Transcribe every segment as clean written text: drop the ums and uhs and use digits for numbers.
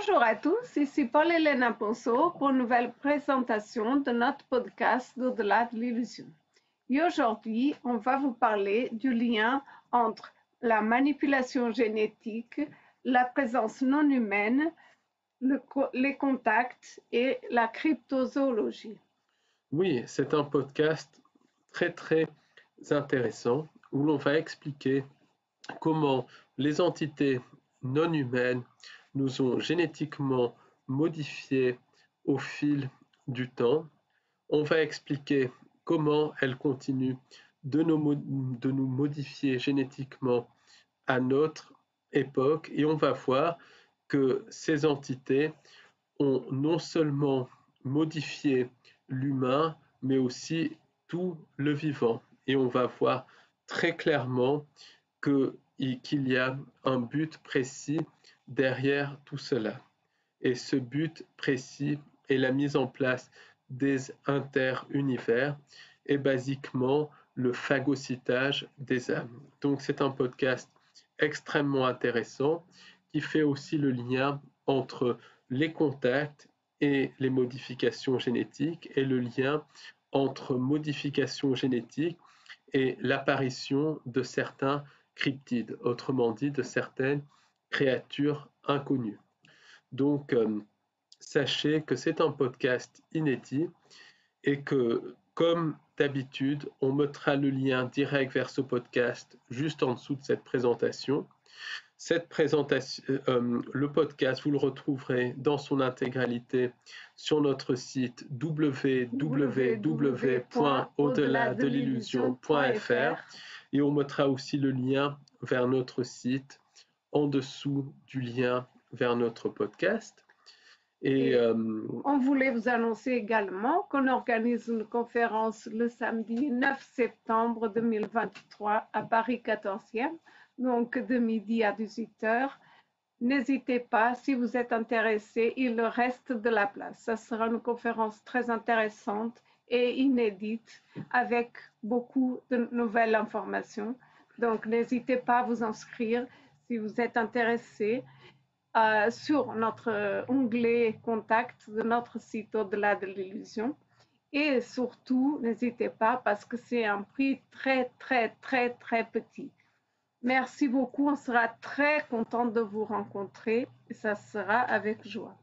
Bonjour à tous, ici Paul-Hélène Ponceau pour une nouvelle présentation de notre podcast d'Au-delà de l'illusion. Et aujourd'hui, on va vous parler du lien entre la manipulation génétique, la présence non humaine, les contacts et la cryptozoologie. Oui, c'est un podcast très intéressant où l'on va expliquer comment les entités non humaines nous ont génétiquement modifiés au fil du temps. On va expliquer comment elles continuent de nous modifier génétiquement à notre époque et on va voir que ces entités ont non seulement modifié l'humain, mais aussi tout le vivant. Et on va voir très clairement qu'il y a un but précis derrière tout cela. Et ce but précis est la mise en place des interunivers et basiquement le phagocytage des âmes. Donc c'est un podcast extrêmement intéressant qui fait aussi le lien entre les contacts et les modifications génétiques et le lien entre modifications génétiques et l'apparition de certains cryptides, autrement dit de certaines créatures inconnues. Donc, sachez que c'est un podcast inédit et que, comme d'habitude, on mettra le lien direct vers ce podcast juste en dessous de cette présentation. Le podcast, vous le retrouverez dans son intégralité sur notre site www.au-delà-de-l'illusion.fr et on mettra aussi le lien vers notre site en dessous du lien vers notre podcast. Et on voulait vous annoncer également qu'on organise une conférence le samedi 9 septembre 2023 à Paris 14e, donc de midi à 18h. N'hésitez pas, si vous êtes intéressé, il reste de la place. Ça sera une conférence très intéressante et inédite avec beaucoup de nouvelles informations. Donc, n'hésitez pas à vous inscrire si vous êtes intéressé. Sur notre onglet contact de notre site Au-delà de l'illusion. Et surtout, n'hésitez pas parce que c'est un prix très petit. Merci beaucoup, on sera très content de vous rencontrer et ça sera avec joie.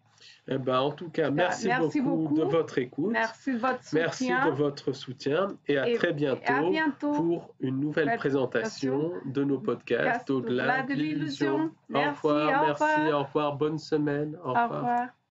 Eh ben, en tout cas, merci beaucoup de votre écoute. Merci de votre soutien. Merci de votre soutien et à très bientôt pour une nouvelle présentation de nos podcasts Au-delà de l'illusion. Au revoir, merci, au revoir, bonne semaine. Au revoir.